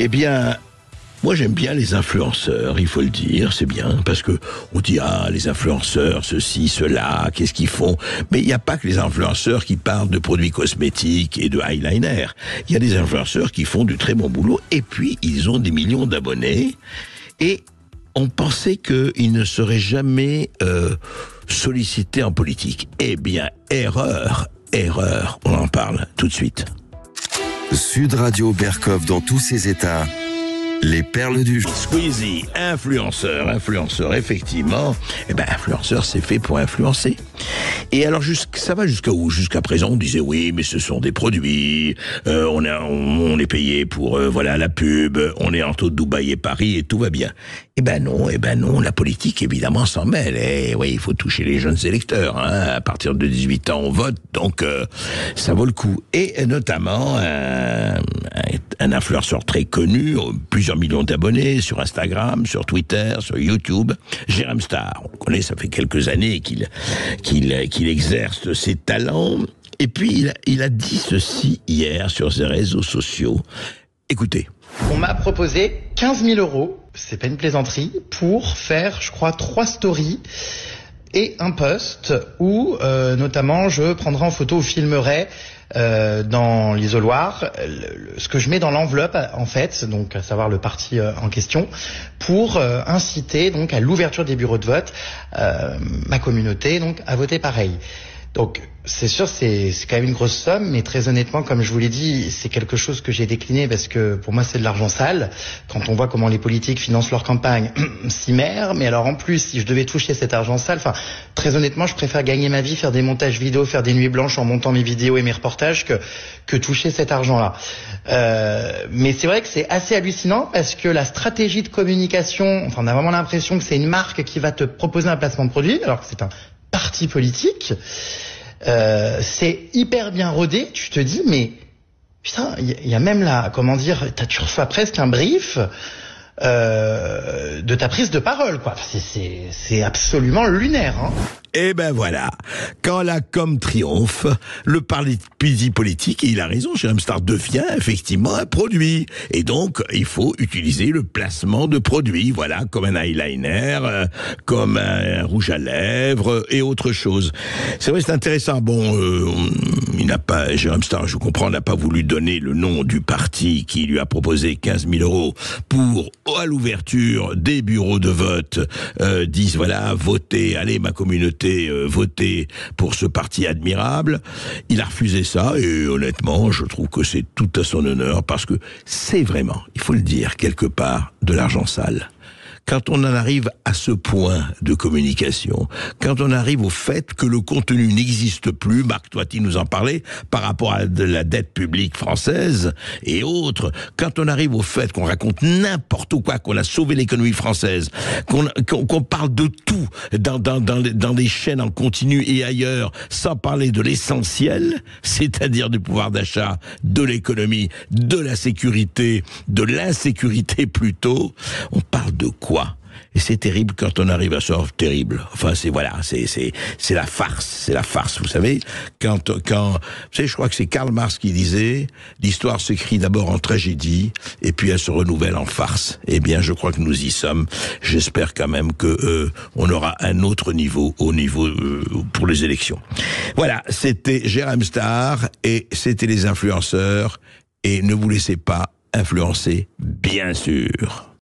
Eh bien, moi j'aime bien les influenceurs, il faut le dire, c'est bien, parce que on dit, les influenceurs, ceci, cela, qu'est-ce qu'ils font? Mais il n'y a pas que les influenceurs qui parlent de produits cosmétiques et de eyeliner. Il y a des influenceurs qui font du très bon boulot, et puis ils ont des millions d'abonnés, et on pensait qu'ils ne seraient jamais sollicités en politique. Eh bien, erreur, on en parle tout de suite. Sud Radio Berkov dans tous ses états. Les perles du jour. Squeezie, influenceur, effectivement. Eh ben, influenceur, c'est fait pour influencer. Et alors, ça va jusqu'à où? Jusqu'à présent, on disait oui, mais ce sont des produits. On est payé pour la pub. On est entre Dubaï et Paris et tout va bien. Eh ben non, la politique évidemment s'en mêle. Et oui, il faut toucher les jeunes électeurs. À partir de 18 ans, on vote, donc ça vaut le coup. Et notamment un influenceur très connu, plusieurs millions d'abonnés sur Instagram, sur Twitter, sur YouTube, Jérôme Star. On connaît, ça fait quelques années qu'il exerce ses talents. Et puis, il a dit ceci hier sur ses réseaux sociaux. Écoutez. On m'a proposé 15 000 €, c'est pas une plaisanterie, pour faire, je crois, 3 stories et un post où, notamment, je prendrai en photo ou filmerai dans l'isoloir ce que je mets dans l'enveloppe, en fait, donc à savoir le parti en question, pour inciter donc à l'ouverture des bureaux de vote ma communauté donc à voter pareil. Donc c'est sûr, c'est quand même une grosse somme, mais très honnêtement, comme je vous l'ai dit, c'est quelque chose que j'ai décliné parce que pour moi c'est de l'argent sale. Quand on voit comment les politiques financent leur campagne, s'y mère. Mais alors en plus, si je devais toucher cet argent sale, très honnêtement, je préfère gagner ma vie, faire des montages vidéo, faire des nuits blanches en montant mes vidéos et mes reportages que toucher cet argent-là. Mais c'est vrai que c'est assez hallucinant parce que la stratégie de communication, on a vraiment l'impression que c'est une marque qui va te proposer un placement de produit, alors que c'est un parti politique. C'est hyper bien rodé. Tu te dis, mais putain, il y a même là, tu reçois presque un brief de ta prise de parole, quoi. C'est absolument lunaire, hein. Eh ben voilà, quand la com triomphe, le parti politique, et il a raison, Jérôme Star devient effectivement un produit. Et donc, il faut utiliser le placement de produits, voilà, comme un eyeliner, comme un rouge à lèvres et autre chose. C'est vrai, c'est intéressant. Bon, Jérôme Star, je comprends, n'a pas voulu donner le nom du parti qui lui a proposé 15 000 € pour, à l'ouverture des bureaux de vote, disent, voilà, votez, allez, ma communauté, voter pour ce parti admirable. Il a refusé ça et honnêtement, je trouve que c'est tout à son honneur parce que c'est vraiment, il faut le dire, quelque part, de l'argent sale. Quand on en arrive à ce point de communication, quand on arrive au fait que le contenu n'existe plus, Marc Toiti nous en parlait, par rapport à de la dette publique française et autres, quand on arrive au fait qu'on raconte n'importe quoi, qu'on a sauvé l'économie française, qu'on parle de tout dans des chaînes en continu et ailleurs, sans parler de l'essentiel, c'est-à-dire du pouvoir d'achat, de l'économie, de la sécurité, de l'insécurité plutôt, on parle de quoi? Et c'est terrible quand on arrive à ça, terrible. Enfin, c'est la farce, vous savez. Vous savez, je crois que c'est Karl Marx qui disait, l'histoire s'écrit d'abord en tragédie, et puis elle se renouvelle en farce. Eh bien, je crois que nous y sommes. J'espère quand même que on aura un autre niveau pour les élections. Voilà, c'était Jérôme Star, et c'était les influenceurs, et ne vous laissez pas influencer, bien sûr.